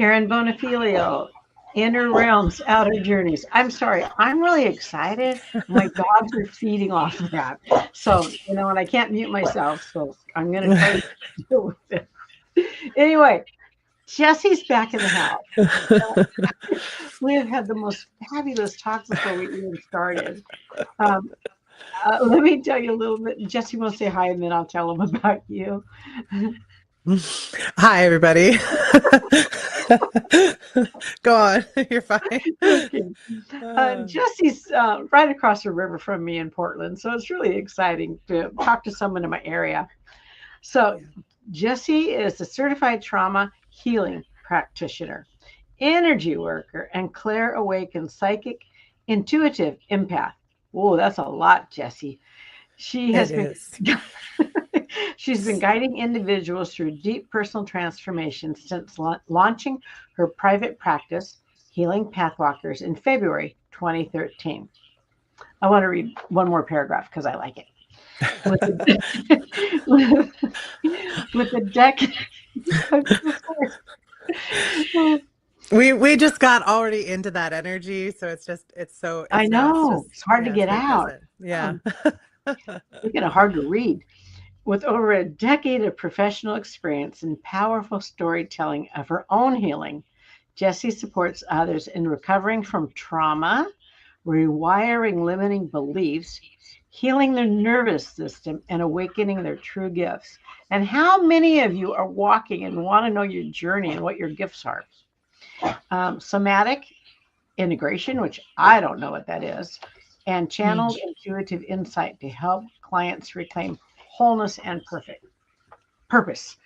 Karen Bonafilio, Inner Realms, Outer Journeys. I'm sorry, I'm really excited. My dogs are feeding off of that. So, and I can't mute myself, so I'm going to try to deal with it. Anyway, Jessie's back in the house. We have had the most fabulous talk before we even started. Let me tell you a little bit. Jessie will say hi, and then I'll tell them about you. Hi, everybody. Go on. You're fine. Okay. Jessie's right across the river from me in Portland, so it's really exciting to talk to someone in my area. So Jessie is a certified trauma healing practitioner, energy worker, and clair-awakened psychic, intuitive empath. Whoa, that's a lot, Jessie. She's been guiding individuals through deep personal transformation since launching her private practice, Healing PathWalkers, in February 2013. I want to read one more paragraph because I like it. With a decade. We just got already into that energy, so it's I know it's hard to get out. Present. Yeah. It's kind of hard to read. With over a decade of professional experience and powerful storytelling of her own healing, Jessie supports others in recovering from trauma, rewiring limiting beliefs, healing their nervous system, and awakening their true gifts. And how many of you are walking and want to know your journey and what your gifts are? Somatic integration, which I don't know what that is, and channeled intuitive insight to help clients reclaim wholeness and purpose.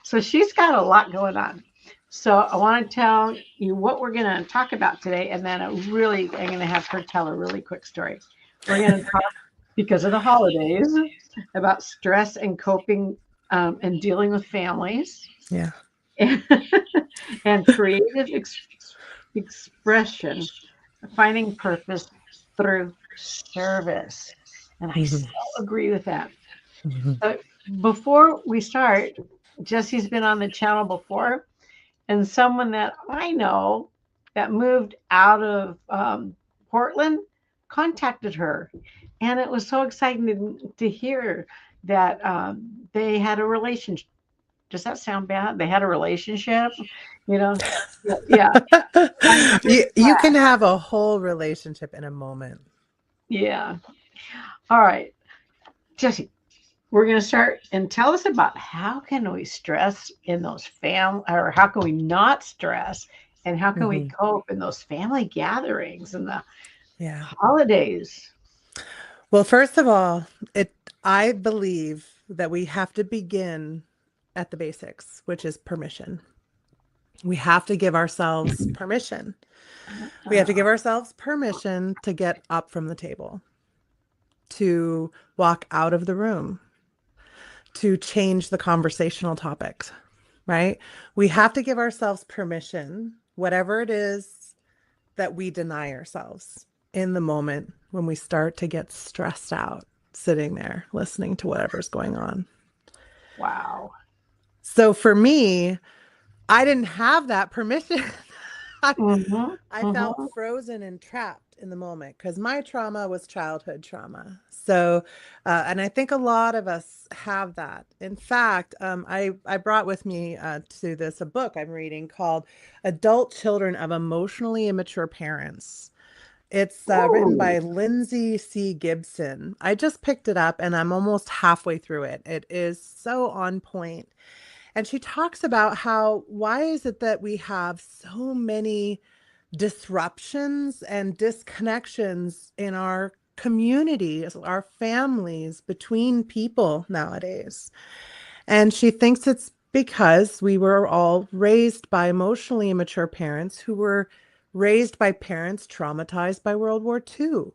So she's got a lot going on. So I want to tell you what we're going to talk about today, and then I'm going to have her tell a really quick story. We're going to talk, because of the holidays, about stress and coping and dealing with families. Yeah. And creative expression, finding purpose through service. And I so agree with that. Before we start, Jessie's been on the channel before, and someone that I know that moved out of Portland contacted her. And it was so exciting to hear that they had a relationship. Does that sound bad? They had a relationship, Yeah. You can have a whole relationship in a moment. Yeah. All right. Jessie, we're going to start and tell us about how can we stress in those or how can we not stress, and how can we cope in those family gatherings and the holidays? Well, first of all, I believe that we have to begin at the basics, which is permission. We have to give ourselves permission. We have to give ourselves permission to get up from the table, to walk out of the room, to change the conversational topics, right? We have to give ourselves permission, whatever it is that we deny ourselves in the moment when we start to get stressed out, sitting there listening to whatever's going on. Wow. So for me, I didn't have that permission. I felt frozen and trapped in the moment because my trauma was childhood trauma. So, and I think a lot of us have that. In fact, I brought with me to this a book I'm reading called Adult Children of Emotionally Immature Parents. It's written by Lindsay C. Gibson. I just picked it up and I'm almost halfway through it. It is so on point. And she talks about why is it that we have so many disruptions and disconnections in our communities, our families, between people nowadays. And she thinks it's because we were all raised by emotionally immature parents who were raised by parents traumatized by World War II,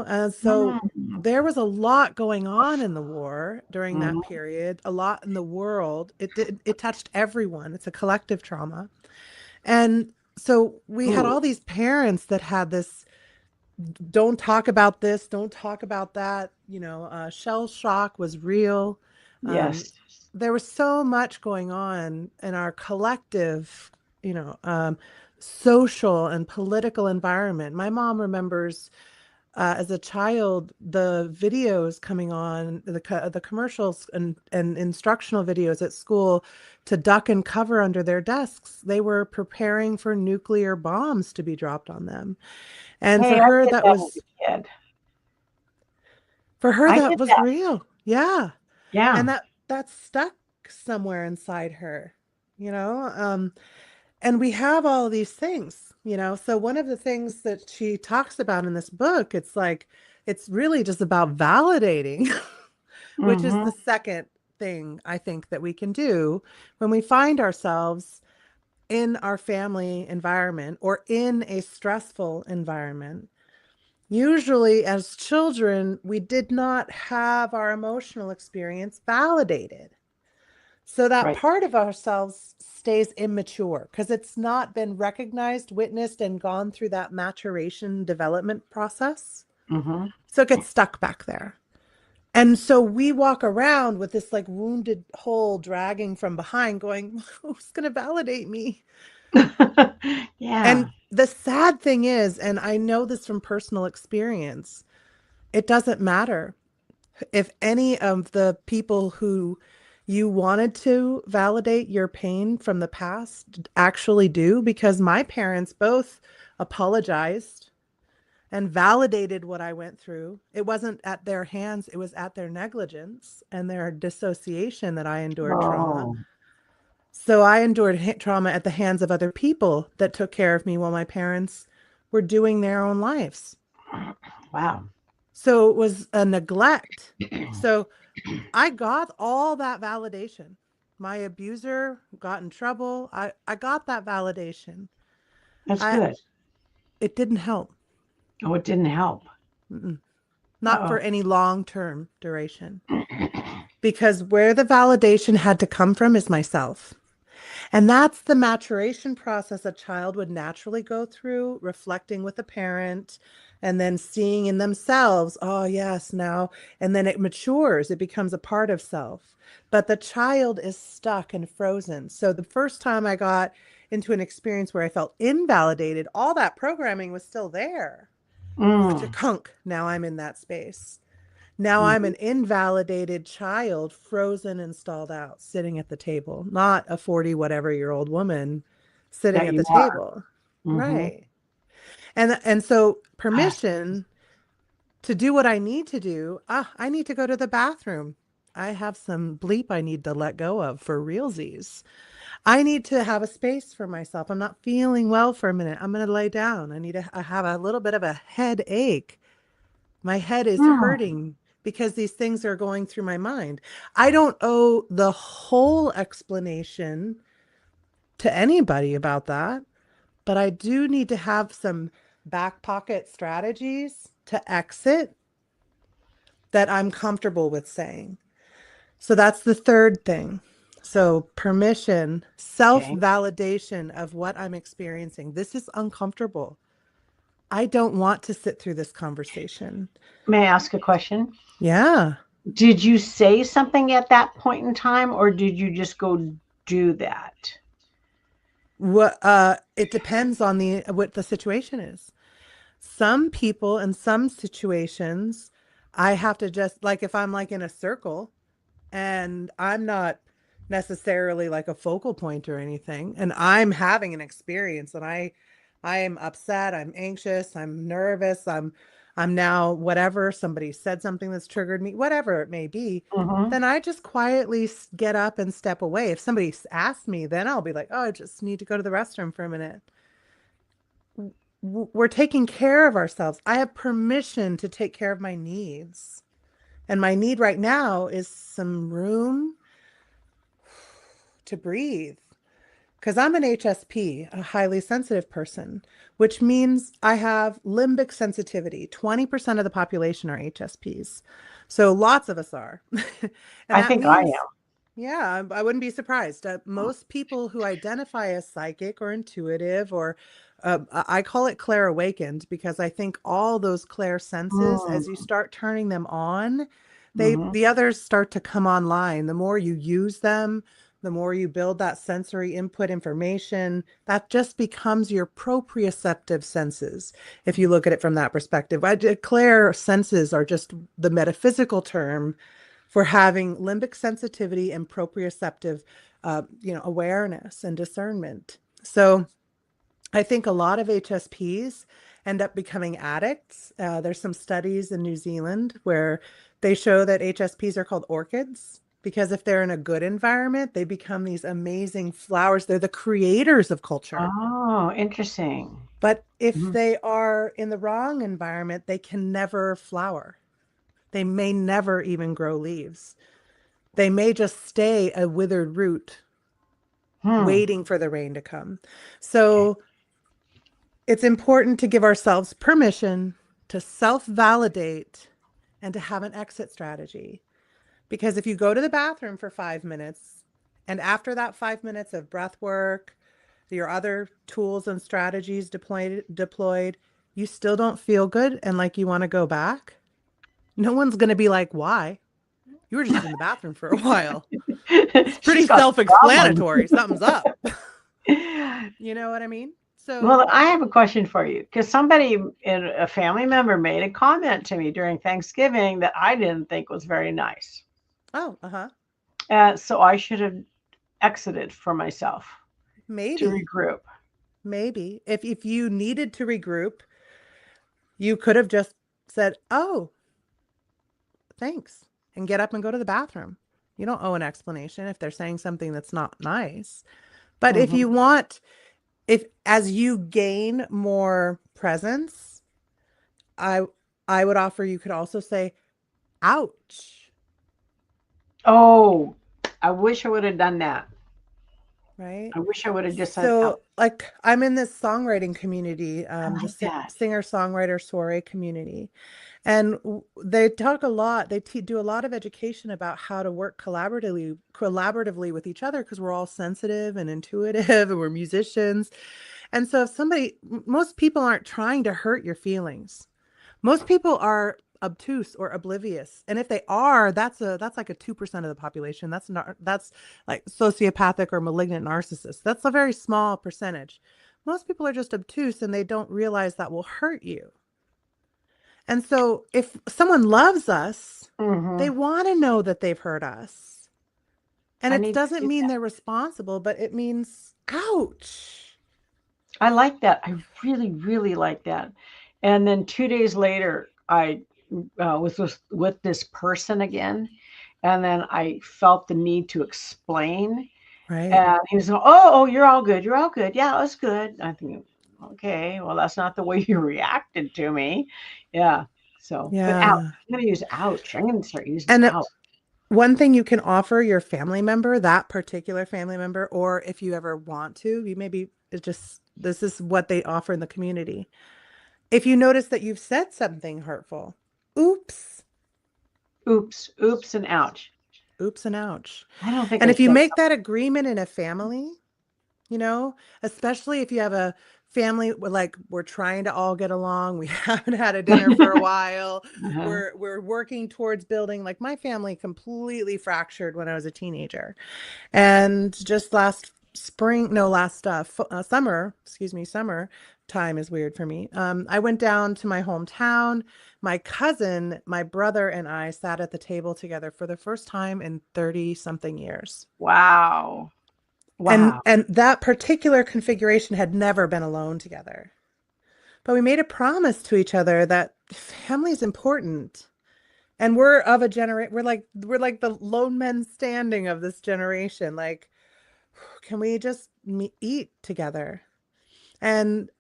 And so Mm. there was a lot going on in the war during that Mhm. period, a lot in the world. It touched everyone. It's a collective trauma. And so we had Ooh, all these parents that had this don't talk about this, don't talk about that. Shell shock was real. Um, yes. there was so much going on in our collective, you know, um, social and political environment. My mom remembers as a child the videos coming on, the commercials and instructional videos at school to duck and cover under their desks. They were preparing for nuclear bombs to be dropped on them. And Hey, I did that as a kid. for her I that did was that. real. Yeah. Yeah. And that stuck somewhere inside her, you know? And we have all these things. So one of the things that she talks about in this book, it's like it's really just about validating, which is Hmm. the second thing I think that we can do when we find ourselves in our family environment or in a stressful environment. Usually, as children, we did not have our emotional experience validated. So that Right. part of ourselves stays immature because it's not been recognized, witnessed, and gone through that maturation development process. Hmm. So it gets stuck back there. And so we walk around with this like wounded hole dragging from behind, going, who's going to validate me? Yeah. And the sad thing is, and I know this from personal experience, it doesn't matter if any of the people who you wanted to validate your pain from the past actually do, because my parents both apologized and validated what I went through. It wasn't at their hands, it was at their negligence and their dissociation that I endured trauma. Oh, So I endured trauma at the hands of other people that took care of me while my parents were doing their own lives. wow. So it was a neglect. So I got all that validation. My abuser got in trouble. I got that validation. That's I good. It didn't help. Oh, it didn't help. Mm-mm. Not for Uh-oh. any long-term duration. Because where the validation had to come from is myself. And that's the maturation process a child would naturally go through, reflecting with a parent and then seeing in themselves, oh, yes, now, and then it matures, it becomes a part of self. But the child is stuck and frozen. So the first time I got into an experience where I felt invalidated, all that programming was still there. Mm. Now I'm in that space. Now I'm Mhm. an invalidated child, frozen and stalled out, sitting at the table, not a 40 whatever year old woman sitting That at you the are. table. Hmm. Right. And so permission to do what I need to do. I need to go to the bathroom. I have some bleep I need to let go of for realsies. I need to have a space for myself. I'm not feeling well for a minute. I'm going to lay down. I have a little bit of a headache. My head is Mm. hurting because these things are going through my mind. I don't owe the whole explanation to anybody about that, but I do need to have some back pocket strategies to exit that I'm comfortable with saying. So that's the third thing. So permission, self Okay. validation of what I'm experiencing. This is uncomfortable. I don't want to sit through this conversation. May I ask a question? Yeah. Did you say something at that point in time, or did you just go do that? What it depends on the what the situation is. Some people in some situations, I have to just like if I'm like in a circle and I'm not necessarily like a focal point or anything, and I'm having an experience and I'm upset, I'm anxious, I'm nervous, I'm now whatever, somebody said something that's triggered me, whatever it may be, Hmm. then I just quietly get up and step away. If somebody asks me, then I'll be like, "Oh, I just need to go to the restroom for a minute." we're taking care of ourselves. I have permission to take care of my needs. And my need right now is some room to breathe. Because I'm an HSP, a highly sensitive person, which means I have limbic sensitivity. 20% of the population are HSPs. So lots of us are. And I that think I am. means, yeah, I wouldn't be surprised. Most people who identify as psychic or intuitive, or I call it clair-awakened, because I think all those clair senses, as you Mm-hmm. start turning them on, Mm-hmm. the others start to come online. The more you use them, the more you build that sensory input information, that just becomes your proprioceptive senses. If you look at it from that perspective, I declare senses are just the metaphysical term for having limbic sensitivity and proprioceptive, awareness and discernment. So I think a lot of HSPs end up becoming addicts. There's some studies in New Zealand where they show that HSPs are called orchids because if they're in a good environment, they become these amazing flowers. They're the creators of culture. Oh, interesting. But if Mhm. they are in the wrong environment, they can never flower. They may never even grow leaves. They may just stay a withered root Hmm. waiting for the rain to come. Okay. So it's important to give ourselves permission to self-validate and to have an exit strategy. Because if you go to the bathroom for 5 minutes, and after that 5 minutes of breath work, your other tools and strategies deployed, you still don't feel good and like you want to go back, no one's going to be like, why? You were just in the bathroom for a while. It's pretty She's got some problems. self-explanatory. Something's up. You know what I mean? So, Well, I have a question for you because somebody, a family member, made a comment to me during Thanksgiving that I didn't think was very nice. oh, uh-huh. So I should have exited for myself to Maybe. regroup. Maybe if you needed to regroup, you could have just said, "Oh, thanks," and get up and go to the bathroom. You don't owe an explanation if they're saying something that's not nice. But if Hmm. you want, if as you gain more presence, I I would offer you could also say, "Ouch," Oh, I wish I would have done that. right? I wish I would have just said, "Oh, So, like, I'm in this songwriting community, I the like that." singer-songwriter soiree community. And they talk a lot, they do a lot of education about how to work collaboratively with each other because we're all sensitive and intuitive and we're musicians. And so if most people aren't trying to hurt your feelings. Most people are obtuse or oblivious. And if they are, that's like a 2% of the population. That's like sociopathic or malignant narcissists. That's a very small percentage. Most people are just obtuse and they don't realize that will hurt you. And so if someone loves us, they Hmm. want to know that they've hurt us. And I it need to doesn't do mean that. they're responsible, but it means, ouch. I like that. I really, really like that. And then 2 days later, I was with this person again, and then I felt the need to explain. Right. And he was, oh, you're all good. You're all good. Yeah, it's good. I think, okay, well, that's not the way you reacted to me. Yeah. So, but ouch. Yeah. I'm going to use ouch. I'm going to start using And ouch. one thing you can offer your family member, that particular family member, or if you ever want to, you maybe it's just this is what they offer in the community. If you notice that you've said something hurtful, oops, Oops, oops, and ouch. oops, and ouch. I don't think And I if you said make that agreement in a family, you know, especially if you have a family like we're trying to all get along, we haven't had a dinner for a something. while, Uh-huh. we're working towards building, like my family completely fractured when I was a teenager. And just last spring, no, last summer, excuse me, summer time is weird for me. I went down to my hometown. My cousin, my brother, and I sat at the table together for the first time in 30 something years. Wow. And Wow. that particular configuration had never been alone together. But we made a promise to each other that family is important. And we're of a generation, we're like the lone men standing of this generation. Like, can we just eat together? And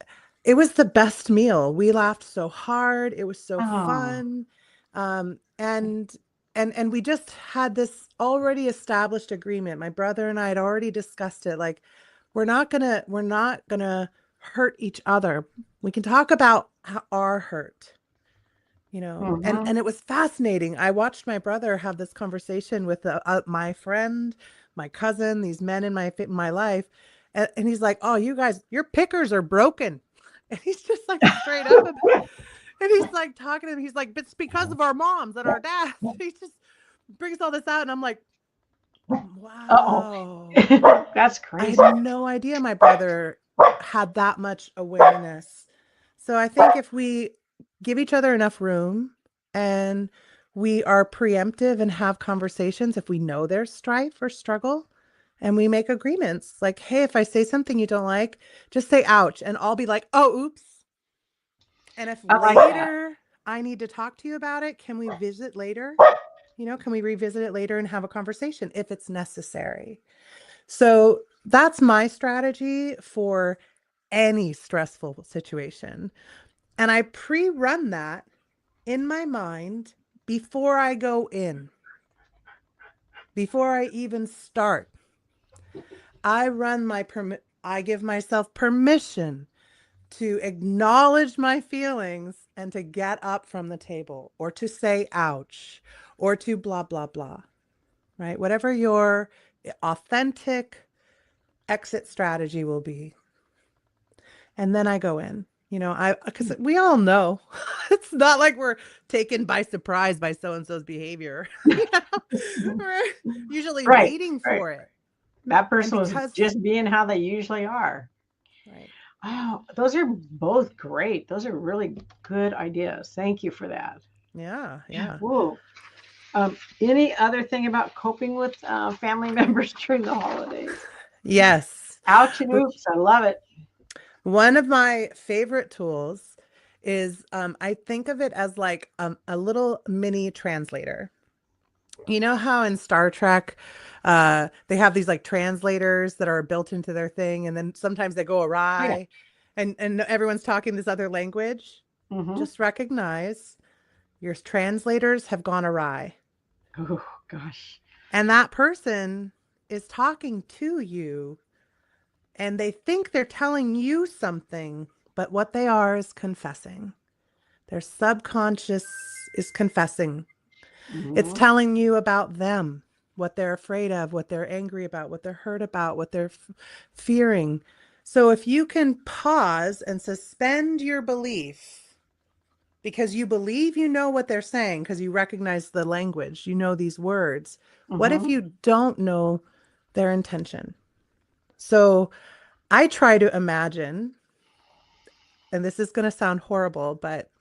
It was the best meal. We laughed so hard. It was so Oh, fun. And we just had this already established agreement. My brother and I had already discussed it. Like, we're not gonna hurt each other. We can talk about our hurt, hmm. and it was fascinating. I watched my brother have this conversation with my friend, my cousin, these men in my life, and he's like, "Oh, you guys, your pickers are broken," and he's just like straight up, and he's like talking to him. He's like, "It's because of our moms and our dads." He just brings all this out, and I'm like, Uh-oh. "Wow." That's I crazy. had no idea my brother had that much awareness. So I think if we give each other enough room and we are preemptive and have conversations, if we know there's strife or struggle, and we make agreements like, hey, if I say something you don't like, just say ouch. And I'll be like, oh, oops. And if I like that. later I need to talk to you about it, can we visit later? Can we revisit it later and have a conversation if it's necessary? So that's my strategy for any stressful situation. And I pre-run that in my mind before I go in, before I even start. I give myself permission to acknowledge my feelings and to get up from the table or to say ouch or to blah, blah, blah, right? Whatever your authentic exit strategy will be. And then I go in. Because we all know it's not like we're taken by surprise by so and so's behavior. We're usually Right, waiting right. for it. That And person was because, just being how they usually are. right. Oh, those are both great. Those are really good ideas. Thank you for that. Yeah, yeah. Whoa. Any other thing about coping with family members during the holidays? Yes. Ouch and oops. I love it. One of my favorite tools is I think of it as like a little mini translator. You know how in Star Trek, they have these like translators that are built into their thing, and then sometimes they go Yeah. awry, and everyone's talking this other language. Mm-hmm. Just recognize your translators have gone awry, Oh, gosh. and that person is talking to you, and they think they're telling you something, but what they are is confessing. Their subconscious is confessing. It's Mm-hmm. telling you about them, what they're afraid of, what they're angry about, what they're hurt about, what they're fearing. So if you can pause and suspend your belief because you believe you know what they're saying, because you recognize the language, you know these words. What if Mm-hmm. you don't know their intention? So I try to imagine, and this is going to sound horrible, but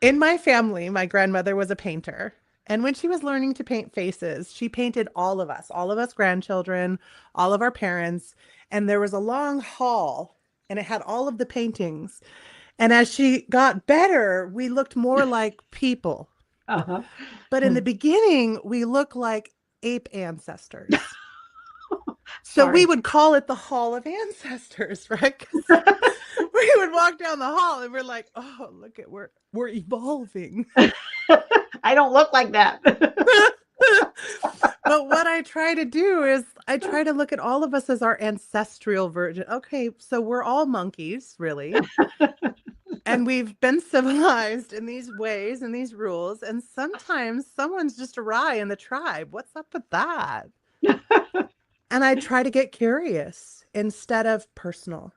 in my family, my grandmother was a painter. And when she was learning to paint faces, she painted all of us grandchildren, all of our parents. And there was a long hall and it had all of the paintings. And as she got better, we looked more like people. Uh-huh. But in the beginning, we looked like ape ancestors. So we Sorry. would call it the Hall of Ancestors, right? Because we would walk down the hall and we're like, oh, look at we're evolving. I don't look like that. But what I try to do is I try to look at all of us as our ancestral version. Okay, so we're all monkeys, really. And we've been civilized in these ways and these rules. And sometimes someone's just awry in the tribe. What's up with that? And I try to get curious instead of personal.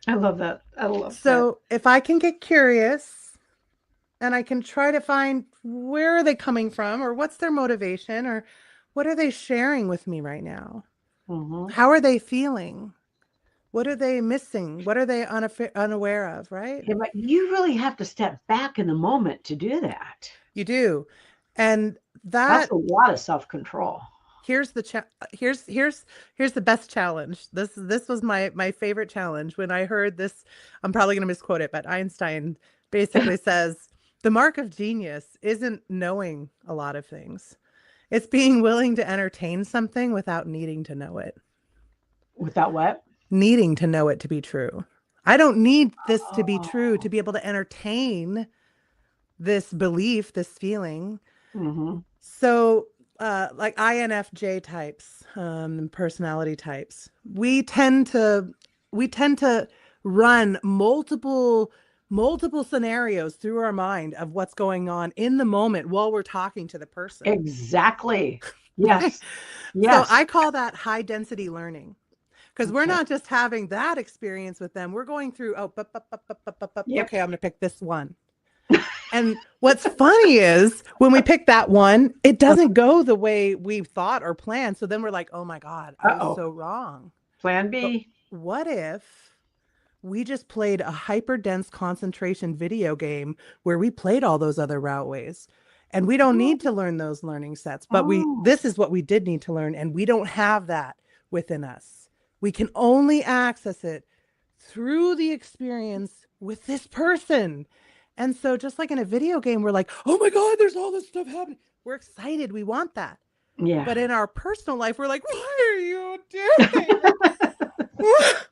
I love that. I love that. So if I can get curious and I can try to find where are they coming from or what's their motivation or what are they sharing with me right now? Mm-hmm. How are they feeling? What are they missing? What are they unaware of, right? Yeah, but you really have to step back in the moment to do that. You do. And That's that a lot of self-control. here's the here's the best challenge. This was my favorite challenge when I heard this. I'm probably going to misquote it, but Einstein basically says the mark of genius isn't knowing a lot of things. It's being willing to entertain something without needing to know it. Without what? Needing to know it to be true. I don't need this to be true Oh. to be able to entertain this belief, this feeling. Mm-hmm. So, like INFJ types, personality types, we tend to run multiple scenarios through our mind of what's going on in the moment while we're talking to the person. Exactly. Right? Yes. So Yes. I call that high density learning. Because we're Okay. not just having that experience with them, we're going through, oh, Yep. okay, I'm going to pick this one. And what's funny is when we pick that one, it doesn't go the way we thought or planned. So then we're like, oh my God, I was Uh-oh. so wrong. Plan But B. what if we just played a hyper dense concentration video game where we played all those other routeways? And we don't Oh. need to learn those learning sets, but Oh. this is what we did need to learn, and we don't have that within us. We can only access it through the experience with this person. And so, just like in a video game, we're like, oh my God, there's all this stuff happening. We're excited. We want that. Yeah. But in our personal life, we're like, what are you doing? Like,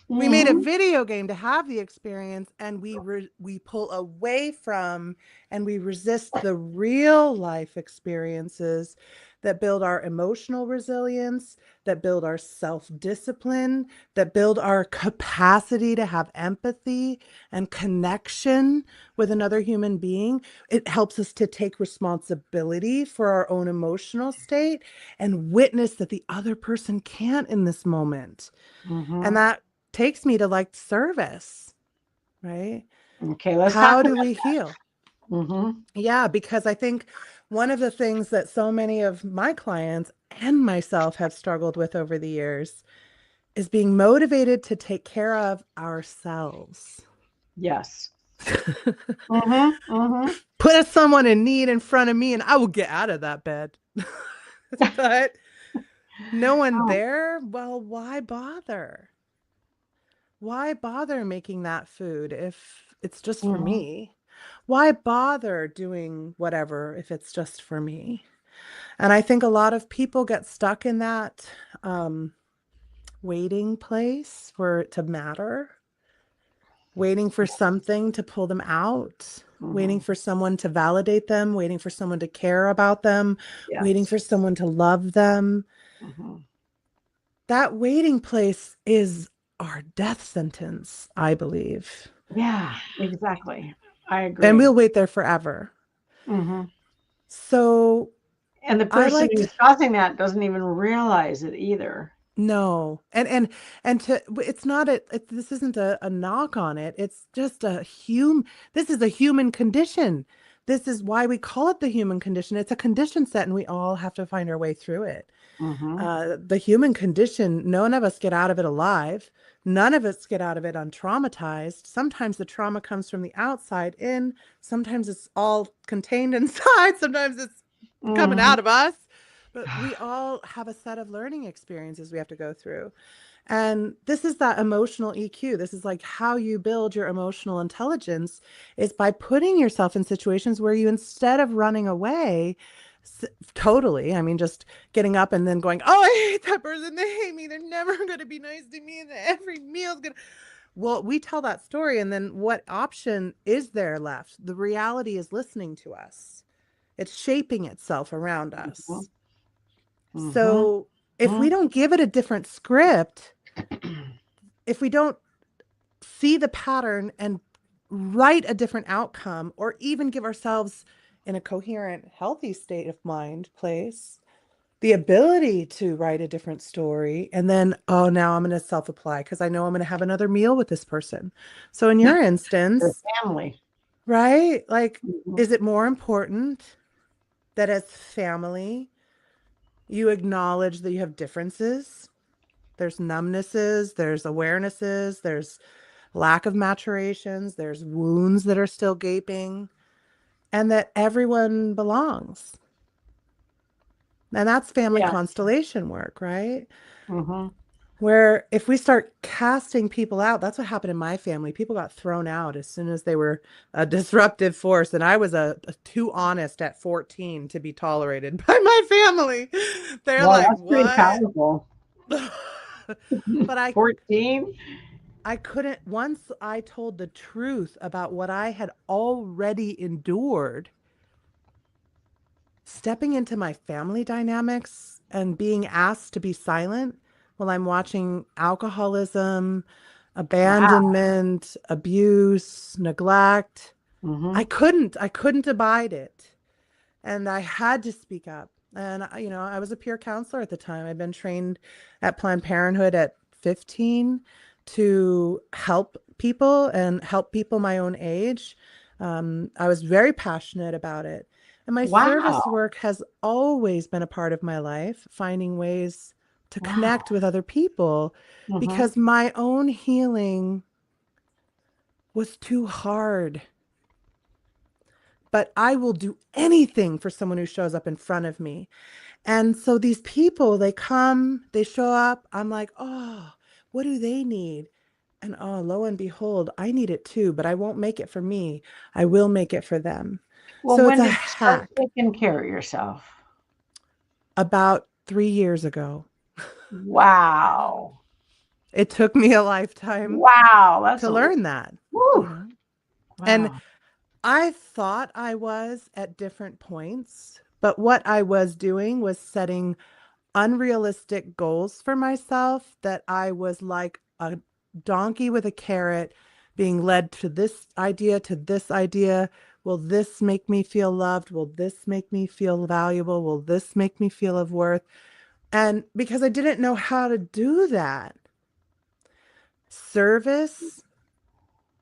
we made a Mm-hmm. video game to have the experience, and we pull away from and we resist the real life experiences that build our emotional resilience, that build our self-discipline, that build our capacity to have empathy and connection with another human being. It helps us to take responsibility for our own emotional state and witness that the other person can't in this moment. And Mm-hmm. that takes me to like service, right? Okay, let's talk How about do we heal? mm-hmm. Yeah, because I think one of the things that so many of my clients and myself have struggled with over the years is being motivated to take care of ourselves. Yes. Mm-hmm. Mm-hmm. Put someone in need in front of me and I will get out of that bed. But no one Oh. there, well, why bother? Why bother making that food if it's just for Mm-hmm. me? Why bother doing whatever if it's just for me? And I think a lot of people get stuck in that um, waiting place for it to matter, waiting for something to pull them out, waiting Mm-hmm. for someone to validate them, waiting for someone to care about them, waiting Yes. for someone to love them. Mm-hmm. That waiting place is our death sentence, I believe. Yeah, exactly. I And agree. we'll wait there forever. Mm-hmm. So And the I person like who's causing that doesn't even realize it either. no, and to it's not this isn't a knock on it. It's just this is a human condition. This is why we call it the human condition. It's a condition set, and we all have to find our way through it. Mm-hmm. The human condition, none of us get out of it alive. None of us get out of it untraumatized. Sometimes the trauma comes from the outside in, sometimes it's all contained inside, sometimes it's coming Mm-hmm. out of us. But we all have a set of learning experiences we have to go through. And this is that emotional EQ. This is like how you build your emotional intelligence is by putting yourself in situations where you, instead of running away, totally, I mean, just getting up and then going, oh, I hate that person. They hate me. They're never going to be nice to me. And every meal's going to. Well, we tell that story. And then what option is there left? The reality is listening to us, it's shaping itself around us. Mm-hmm. So if we Mm-hmm. don't give it a different script, if we don't see the pattern and write a different outcome, or even give ourselves in a coherent, healthy state of mind place, the ability to write a different story, and then, oh, now I'm going to self apply because I know I'm going to have another meal with this person. So, in your Their instance, family. right, like, Mm-hmm. is it more important that as family, you acknowledge that you have differences? There's numbnesses, there's awarenesses, there's lack of maturations, there's wounds that are still gaping, and that everyone belongs. And that's family Yeah. constellation work, right? Mm-hmm. Where if we start casting people out, that's what happened in my family. People got thrown out as soon as they were a disruptive force. And I was a too honest at 14 to be tolerated by my family. They're Well, like, that's pretty what? powerful. But I 14? I couldn't, once I told the truth about what I had already endured, stepping into my family dynamics and being asked to be silent while I'm watching alcoholism, Wow. abandonment, abuse, neglect. Hmm. I couldn't abide it. And I had to speak up. And, I was a peer counselor at the time. I'd been trained at Planned Parenthood at 15 to help people my own age. I was very passionate about it. And my Wow. service work has always been a part of my life, finding ways to Wow. connect with other people Hmm. because my own healing was too hard. But I will do anything for someone who shows up in front of me. And so these people, they come, they show up. I'm like, oh, what do they need? And oh, lo and behold, I need it too, but I won't make it for me. I will make it for them. Well, So it's when a did you start hack. taking care of yourself? About 3 years ago. Wow. It took me a lifetime Wow. That's to a, learn that, you whew, know. And wow. I thought I was at different points, but what I was doing was setting unrealistic goals for myself that I was like a donkey with a carrot being led to this idea, to this idea. Will this make me feel loved? Will this make me feel valuable? Will this make me feel of worth? And because I didn't know how to do that, service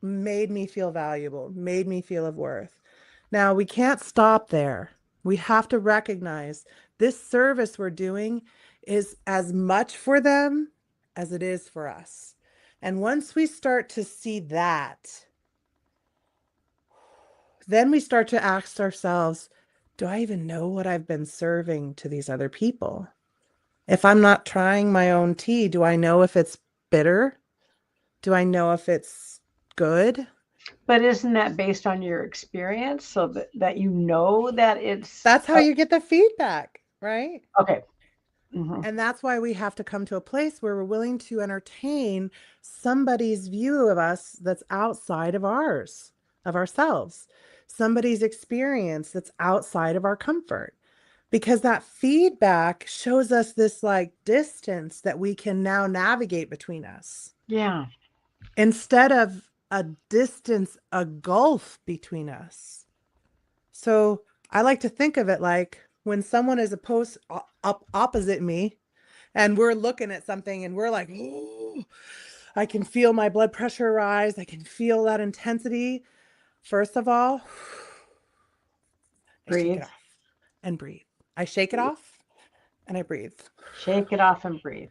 made me feel valuable, made me feel of worth. Now, we can't stop there. We have to recognize this service we're doing is as much for them as it is for us. And once we start to see that, then we start to ask ourselves, do I even know what I've been serving to these other people? If I'm not trying my own tea, do I know if it's bitter? Do I know if it's good? But isn't that based on your experience so that you know that it's That's how you get the feedback, right? okay? Hmm. And that's why we have to come to a place where we're willing to entertain somebody's view of us that's outside of ours, of ourselves, somebody's experience that's outside of our comfort. Because that feedback shows us this like distance that we can now navigate between us Yeah. instead of a distance, a gulf between us. So I like to think of it like when someone is up opposite me and we're looking at something and we're like, "Ooh, I can feel my blood pressure rise. I can feel that intensity." First of all, I shake it Breathe. off and breathe. I shake it off and I breathe, Shake it off and breathe.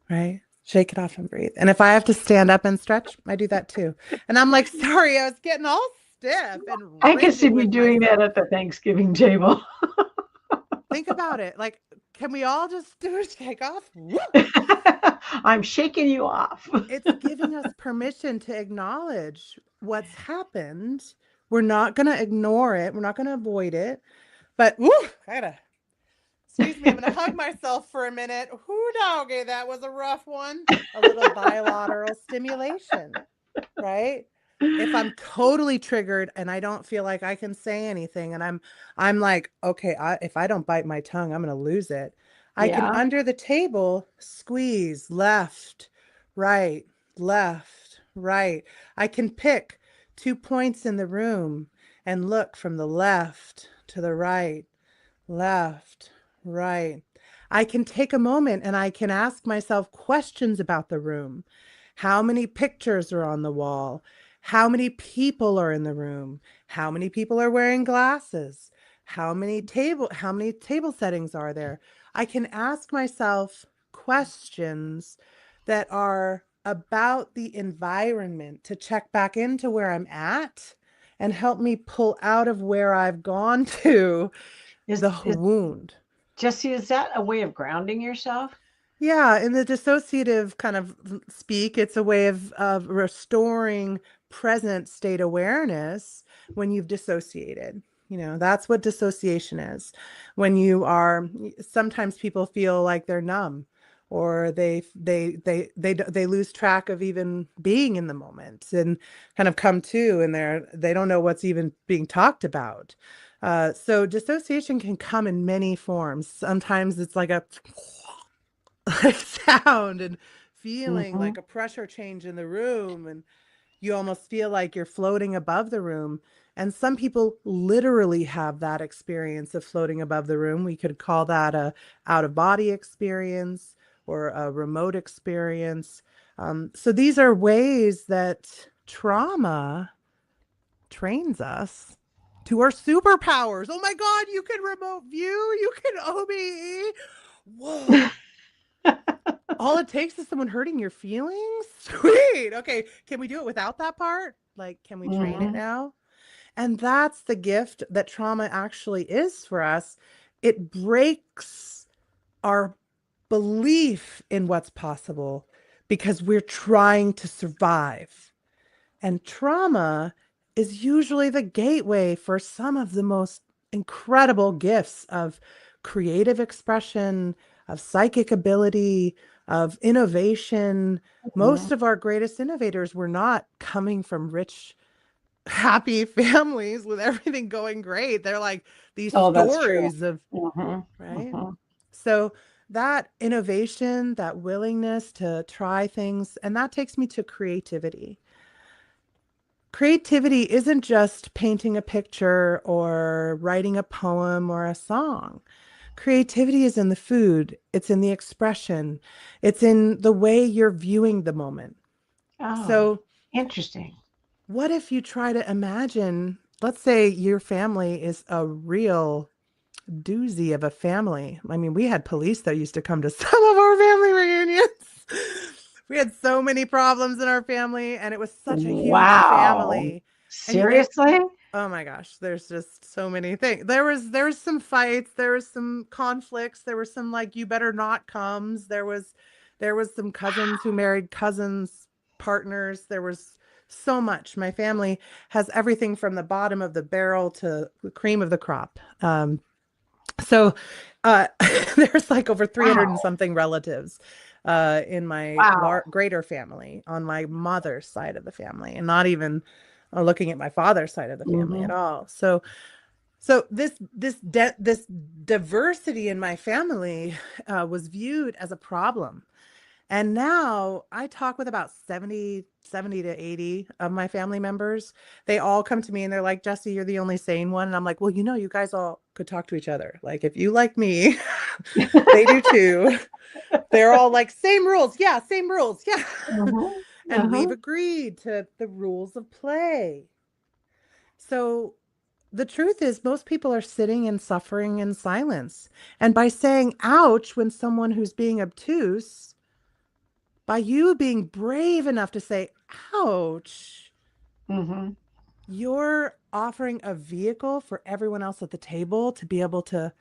right? Shake it off and breathe. And if I have to stand up and stretch, I do that too. And I'm like, sorry, I was getting all stiff and I can see rigid you with doing that myself. at the Thanksgiving table. Think about it. Like, can we all just do a shake off? Woo! I'm shaking you off. It's giving us permission to acknowledge what's happened. We're not going to ignore it. We're not going to avoid it. But, woo, I gotta, excuse me, I'm going to hug myself for a minute. Whoo, doggy, that was a rough one. A little bilateral stimulation, right? If I'm totally triggered and I don't feel like I can say anything and I'm like, okay, if I don't bite my tongue, I'm going to lose it. I can Yeah. under the table squeeze left, right, left, right. I can pick 2 points in the room and look from the left to the right, left, right. I can take a moment and I can ask myself questions about the room. How many pictures are on the wall? How many people are in the room? How many people are wearing glasses? How many table settings are there? I can ask myself questions that are about the environment to check back into where I'm at and help me pull out of where I've gone to Is the is wound. Jesse, is that a way of grounding yourself? Yeah, in the dissociative kind of speak, it's a way of restoring present state awareness when you've dissociated. That's what dissociation is. When you are, sometimes people feel like they're numb or they lose track of even being in the moment and kind of come to, and they don't know what's even being talked about. So dissociation can come in many forms. Sometimes it's like a sound and feeling Mm-hmm. like a pressure change in the room, and you almost feel like you're floating above the room. And some people literally have that experience of floating above the room. We could call that a out of body experience or a remote experience. So these are ways that trauma trains us to our superpowers. Oh my God, you can remote view, you can OBE. Whoa. All it takes is someone hurting your feelings? Sweet. Okay. Can we do it without that part? Like, can we train it Mm-hmm. now? And that's the gift that trauma actually is for us. It breaks our belief in what's possible because we're trying to survive. And trauma is usually the gateway for some of the most incredible gifts of creative expression, of psychic ability, of innovation. Mm-hmm. Most of our greatest innovators were not coming from rich, happy families with everything going great. They're like these Oh, that's true. stories of, Mm-hmm. right? Mm-hmm. So that innovation, that willingness to try things, and that takes me to creativity. Creativity isn't just painting a picture or writing a poem or a song. Creativity is in the food, it's in the expression, it's in the way you're viewing the moment. Oh, So, interesting. what if you try to imagine, let's say your family is a real doozy of a family. I mean, we had police that used to come to some of our family reunions. We had so many problems in our family, and it was such a huge Wow. family. And Seriously? oh my gosh, there's just so many things. There was some fights, there was some conflicts, there was some like you better not comes. There was some cousins who married cousins partners. There was so much. My family has everything from the bottom of the barrel to the cream of the crop. So there's like over 300 and Wow. something relatives in my Wow. greater family on my mother's side of the family, and not even looking at my father's side of the family at Mm-hmm. all. So this diversity in my family was viewed as a problem. And now I talk with about 70 to 80 of my family members. They all come to me and they're like, Jessie, you're the only sane one. And I'm like, well, you guys all could talk to each other. Like, if you like me, they do too. They're all like, same rules. Yeah, same rules. Yeah. Mm-hmm. And we've Uh-huh. agreed to the rules of play. So the truth is, most people are sitting and suffering in silence. And by saying ouch when someone who's being obtuse, by you being brave enough to say, ouch, Mm-hmm. you're offering a vehicle for everyone else at the table to be able to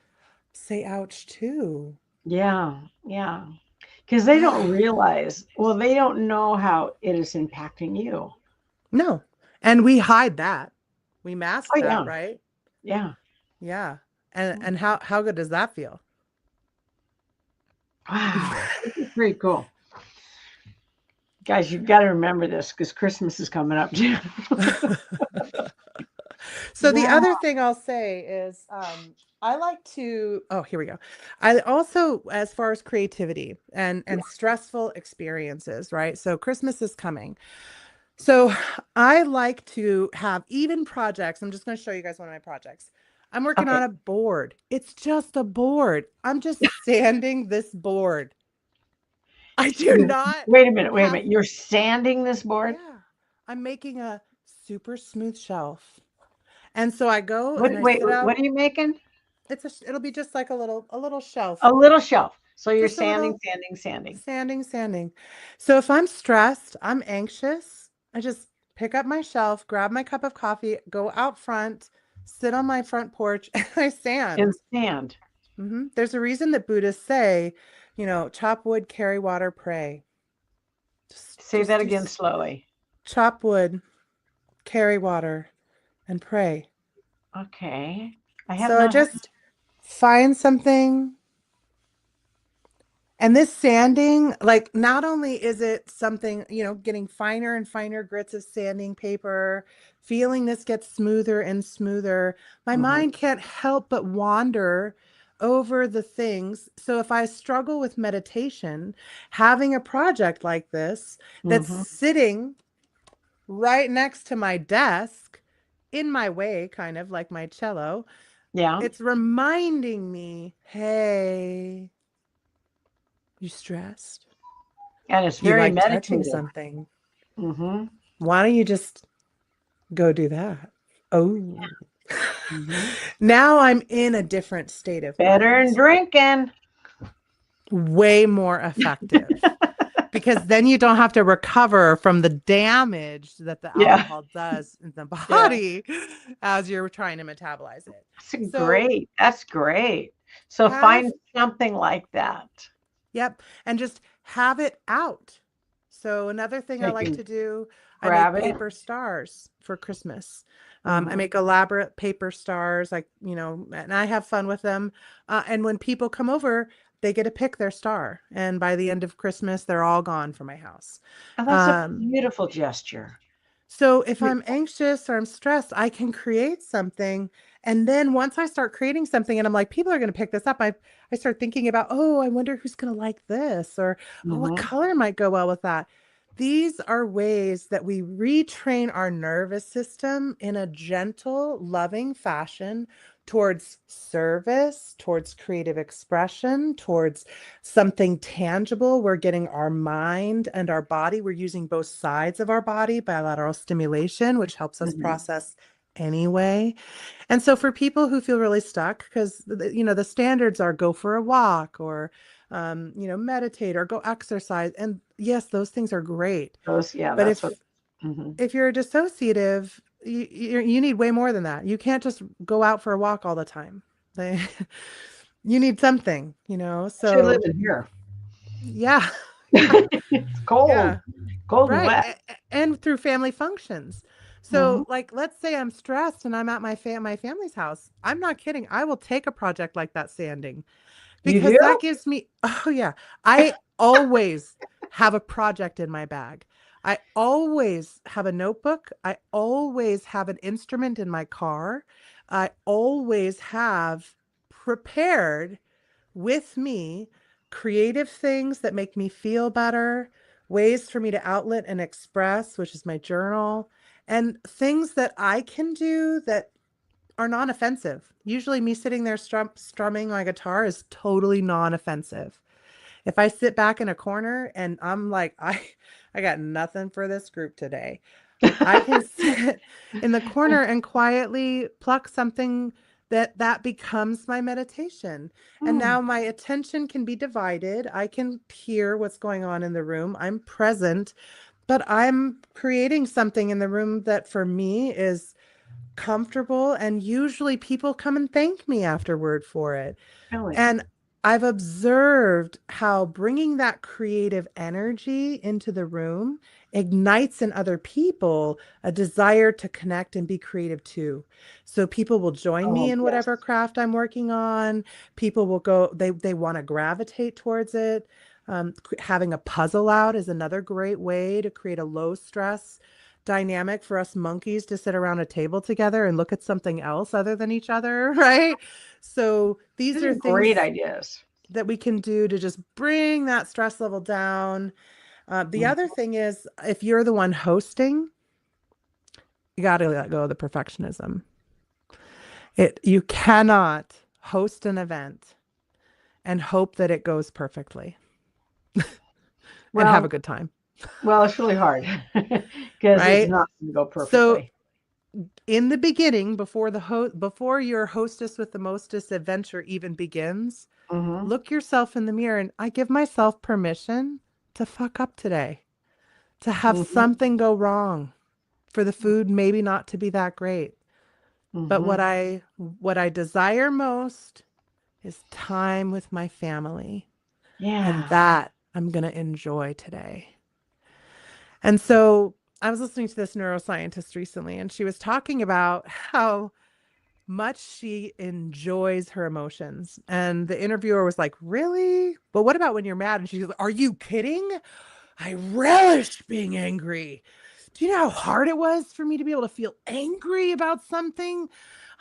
say, ouch, too. Yeah. Yeah. Because they don't realize, well, they don't know how it is impacting you. No. And we hide that. We mask Oh, that, yeah. right? Yeah. Yeah. And how good does that feel? Wow. This is pretty cool. Guys, you've got to remember this because Christmas is coming up too. So the Wow. other thing I'll say is I like to, oh, here we go. I also, as far as creativity and stressful experiences, right? So Christmas is coming. So I like to have even projects. I'm just going to show you guys one of my projects. I'm working Okay. on a board. It's just a board. I'm just sanding this board. I do You not wait a minute. Wait a have, minute. You're sanding this board? yeah, I'm making a super smooth shelf. And so I go What? and I Wait. sit out. What are you making? It'll be just like a little A shelf. little shelf. So you're Just a sanding, little sanding, sanding. sanding. So if I'm stressed, I'm anxious, I just pick up my shelf, grab my cup of coffee, go out front, sit on my front porch, and I And sand. sand. There's a reason that Buddhists say, chop wood, carry water, pray. Say Just that do again slowly. chop wood, carry water, and pray. Okay. I have So I not heard. just find something And this sanding, like, not only is it something, getting finer and finer grits of sanding paper, feeling this gets smoother and smoother, my Mm-hmm. mind can't help but wander over the things. So if I struggle with meditation, having a project like this that's Mm-hmm. sitting right next to my desk, in my way, kind of like my cello, Yeah. it's reminding me, hey, you stressed? And it's You very like touching meditative. something. Mm-hmm. Why don't you just go do that? Oh, Mm-hmm. now I'm in a different state of Better than mind. drinking. Way more effective because then you don't have to recover from the damage that the Yeah. alcohol does in the Yeah. body as you're trying to metabolize it. That's So great. That's great. So have find something like that. Yep. And just have it out. So another thing So I you like can to do, I make grab it. paper stars for Christmas. I Mm-hmm. make elaborate paper stars, like, and I have fun with them. And when people come over, they get to pick their star. And by the end of Christmas, they're all gone from my house. And that's a Um, beautiful gesture. so if I'm Beautiful. anxious or I'm stressed, I can create something. And then once I start creating something and I'm like, people are going to pick this up, I start thinking about, oh, I wonder who's going to like this, or oh, what Mm-hmm. color might go well with that. These are ways that we retrain our nervous system in a gentle, loving fashion towards service, towards creative expression, towards something tangible. We're getting our mind and our body. We're using both sides of our body, bilateral stimulation, which helps us Mm-hmm. process anyway. And so for people who feel really stuck, because the standards are go for a walk or meditate or go exercise. And yes, those things are great. Those, yeah, But that's what. if Mm-hmm. if you're a dissociative, you need way more than that. You can't just go out for a walk all the time. They, you need something, Actually live so in here. yeah. Yeah. It's cold, Yeah. cold and Right. wet. And through family functions. Mm-hmm. So like let's say I'm stressed and I'm at my family's house. I'm not kidding. I will take a project like that sanding You because do? that gives me oh yeah. I always have a project in my bag. I always have a notebook. I always have an instrument in my car. I always have prepared with me creative things that make me feel better, ways for me to outlet and express, which is my journal, and things that I can do that are non-offensive. Usually me sitting there strumming my guitar is totally non-offensive. If I sit back in a corner and I'm like, I got nothing for this group today, I can sit in the corner and quietly pluck something that becomes my meditation. And Hmm. now my attention can be divided. I can hear what's going on in the room. I'm present, but I'm creating something in the room that for me is comfortable. And usually people come and thank me afterward for it. Really? And I've observed how bringing that creative energy into the room ignites in other people a desire to connect and be creative too. So people will join me Oh, in yes. whatever craft I'm working on. People will go, they want to gravitate towards it. Having a puzzle out is another great way to create a low stress dynamic for us monkeys to sit around a table together and look at something else other than each other, right? So these These are are great things ideas. that we can do to just bring that stress level down. The other Mhm. thing is, if you're the one hosting, you got to let go of the perfectionism. You cannot host an event and hope that it goes perfectly and have a Well, good time, well, it's really hard because it's right? not going to go So perfectly. in the beginning, before your hostess with the mostest adventure even begins, Hmm. look yourself in the mirror and I give myself permission to fuck up today, to have Hmm. something go wrong, for the food maybe not to be that great. But Hmm. what I desire most is time with my family. And Yeah. that I'm going to enjoy today. And so I was listening to this neuroscientist recently, and she was talking about how much she enjoys her emotions. And the interviewer was like, really? But what about when you're mad? And she's like, are you kidding? I relish being angry. Do you know how hard it was for me to be able to feel angry about something?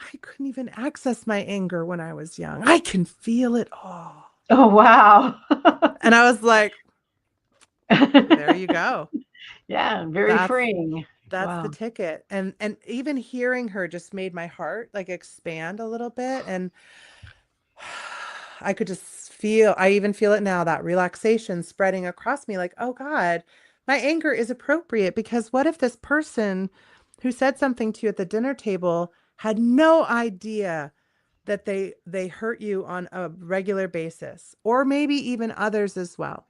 I couldn't even access my anger when I was young. I can feel it all. Oh, wow. And I was like, there you go. Yeah, very That's freeing. that's the Wow. ticket. And even hearing her just made my heart like expand a little bit. And I could just feel, I even feel it now, that relaxation spreading across me like, oh God, my anger is appropriate because what if this person who said something to you at the dinner table had no idea that they hurt you on a regular basis, or maybe even others as well?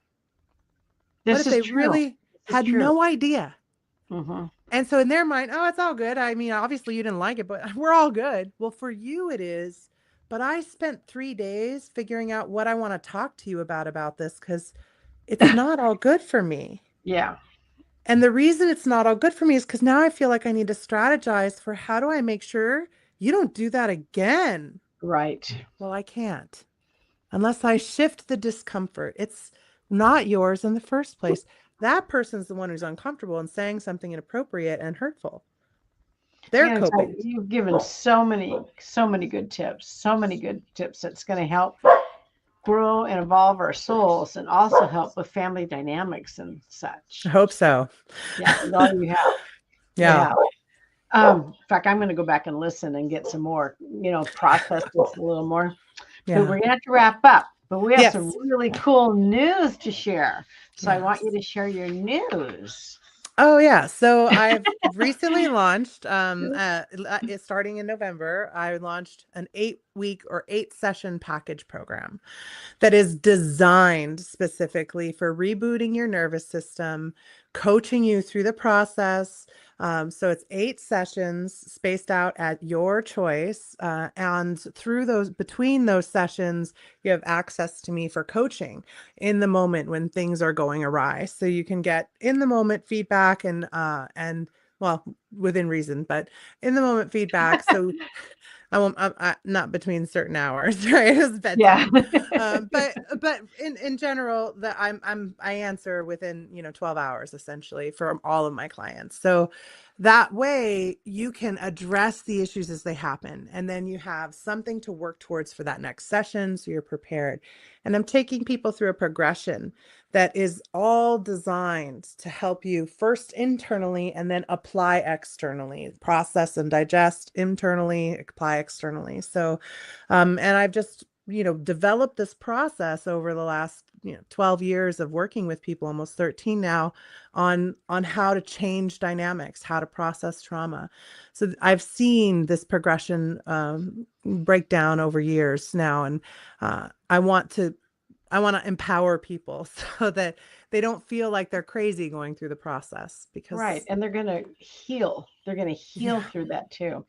What This if is they true. really This is had true. no idea? Hmm. And so in their mind, oh, it's all good. I mean, obviously you didn't like it, but we're all good. Well, for you it is. But I spent 3 days figuring out what I want to talk to you about this because it's not all good for me. Yeah, And the reason it's not all good for me is because now I feel like I need to strategize for how do I make sure you don't do that again? right. Well, I can't unless I shift the discomfort. It's not yours in the first place. That person's the one who's uncomfortable and saying something inappropriate and hurtful. They're I'm going to tell you, coping. you've given so many good tips, so many good tips that's going to help grow and evolve our souls and also help with family dynamics and I such. hope so. Yeah, well, you have. You Yeah. have. In fact, I'm going to go back and listen and get some more, process this a little more. But Yeah. we're going to have to wrap up. But we have some Yes. really cool news to share. So I want Yes. you to share your news. Oh yeah. So I've recently launched it's starting in November. I launched an 8-week or 8-session package program that is designed specifically for rebooting your nervous system, coaching you through the process. So it's 8 sessions spaced out at your choice. And through those, between those sessions, you have access to me for coaching in the moment when things are going awry. So you can get in the moment feedback and well, within reason, but in the moment feedback. So I won't, not between certain hours, right? It's Yeah. bedtime. But in general, that I answer within, 12 hours essentially for all of my clients. So that way you can address the issues as they happen. And then you have something to work towards for that next session. So you're prepared. And I'm taking people through a progression that is all designed to help you first internally and then apply externally, process and digest internally, apply externally. So, and I've just, developed this process over the last, 12 years of working with people, almost 13 now, on how to change dynamics, how to process trauma. So I've seen this progression break down over years now, and I want to empower people so that they don't feel like they're crazy going through the process Right. because And they're going to heal. They're going to heal yeah, through that too.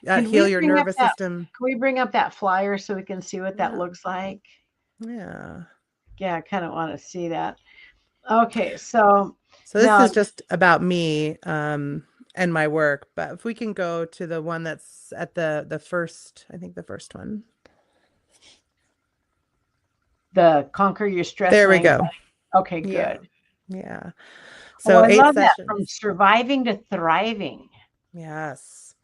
Can heal we your bring up nervous that system. can we bring up that flyer so we can see what that Yeah. looks like? Yeah. Yeah, I kind of want to see that. Okay, so So this now is just about me and my work, but if we can go to the one that's at the first, I think the first one. the conquer your stress There and we go. anxiety. Okay, Yeah. good. Yeah. Oh, So I eight love that, from sessions. surviving to thriving. Yes.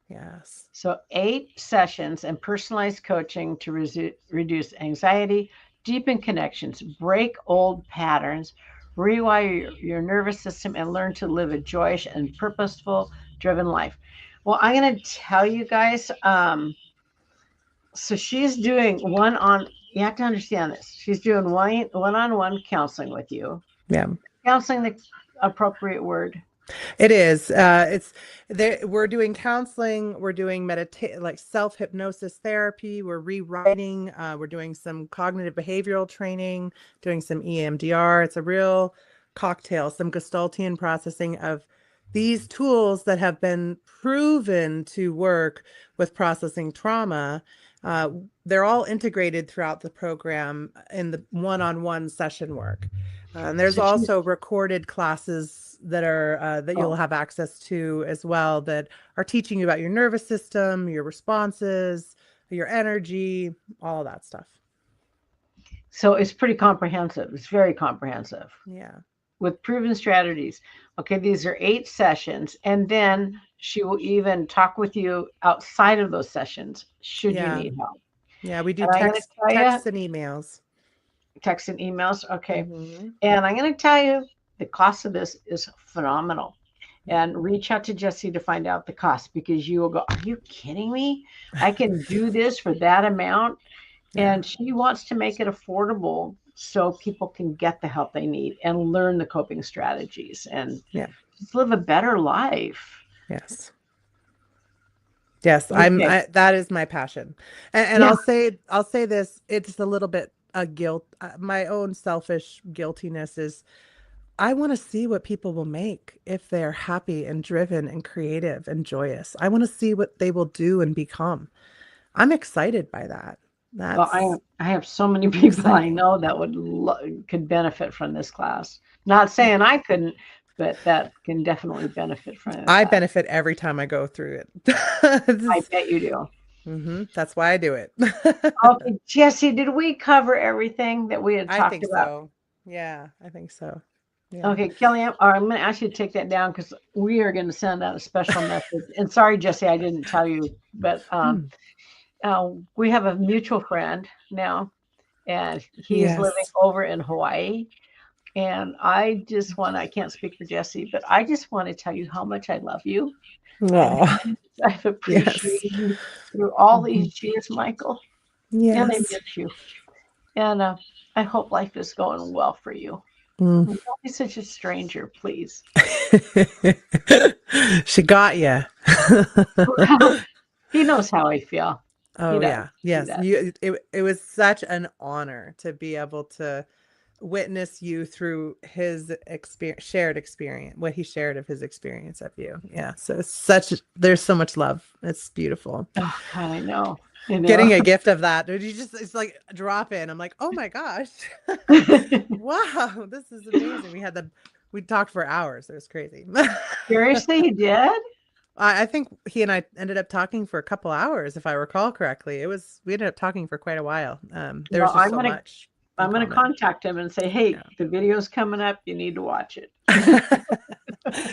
Yes. So 8 sessions and personalized coaching to reduce anxiety, deepen connections, break old patterns, rewire your nervous system, and learn to live a joyous and purposeful driven life. Well, I'm going to tell you guys. So she's doing one on. You have to understand this. She's doing one-on-one counseling with you. Yeah. Counseling, the appropriate word. It is. It's there. We're doing counseling. We're doing meditate, like self hypnosis therapy. We're rewriting. We're doing some cognitive behavioral training. Doing some EMDR. It's a real cocktail. Some Gestaltian processing of these tools that have been proven to work with processing trauma. Uh, they're all integrated throughout the program in the one-on-one session work. And there's So she's also recorded classes that are that you'll have access to as well, that are teaching you about your nervous system, your responses, your energy, all of that stuff. So it's pretty comprehensive. It's very comprehensive. Yeah. With proven strategies. Okay, these are 8 sessions, and then she will even talk with you outside of those sessions should you need help. Yeah, we do And I'm going to tell texts and emails. Text and emails. Okay. Mm-hmm. And I'm going to tell you the cost of this is phenomenal. And reach out to Jessie to find out the cost, because you will go, are you kidding me? I can do this for that amount. Yeah. And she wants to make it affordable so people can get the help they need and learn the coping strategies and just live a better life. Yes. Yes, okay. That is my passion. And I'll say this, it's a little bit a guilt. My own selfish guiltiness is, I want to see what people will make if they're happy and driven and creative and joyous. I want to see what they will do and become. I'm excited by that. Well, I have so many people I know that could benefit from this class. Not saying I couldn't, but that can definitely benefit from it. I benefit every time I go through it. I bet you do. Mm-hmm. That's why I do it. Okay, Jessie, did we cover everything that we had talked about? I think so. Yeah, I think so. Yeah. Okay, Kelly, I'm going to ask you to take that down, because we are going to send out a special message. And sorry, Jessie, I didn't tell you, but we have a mutual friend now, and he's living over in Hawaii. And I can't speak for Jessie, but I just want to tell you how much I love you. I've appreciated you through all these years, Michael. Yes. And I miss you. And I hope life is going well for you. Don't be such a stranger, please. She got you. He knows how I feel. Oh, yeah. Yes. It was such an honor to be able to witness you through his shared experience, what he shared of his experience of you. Yeah. So there's so much love. It's beautiful. Oh, God, I know. Getting a gift of that. It's like a drop in. I'm like, oh my gosh. Wow. This is amazing. We talked for hours. It was crazy. Seriously, you did? I think he and I ended up talking for a couple hours, if I recall correctly. We ended up talking for quite a while. There was just so much. I'm going to contact him and say, hey, the video's coming up. You need to watch it.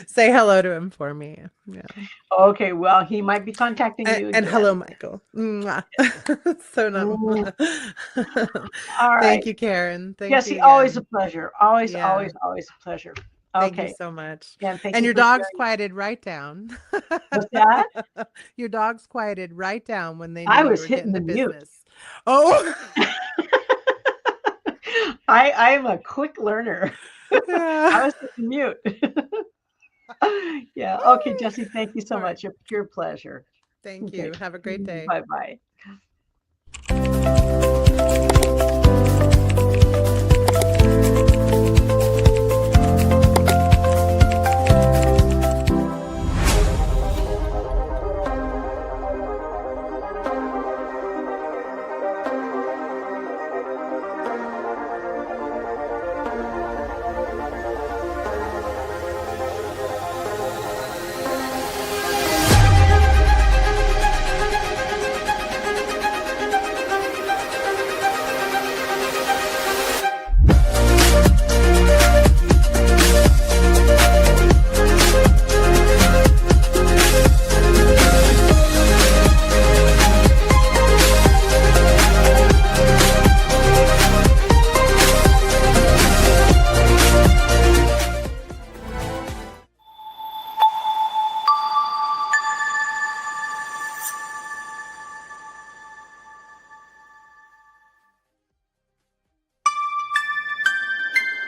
Say hello to him for me. Yeah. Okay. Well, he might be contacting you. And hello, Michael. So nice. All right. Thank you, Karen. Jessie, always a pleasure. Always a pleasure. Okay. Thank you so much. And your dog's quieted right down. What's that? Your dog's quieted right down when they knew I was hitting the business. Mute. Oh. I am a quick learner. I was hitting mute. Yeah. Okay, Jessie, thank you so much. A pure pleasure. Thank you. Have a great day. Bye-bye.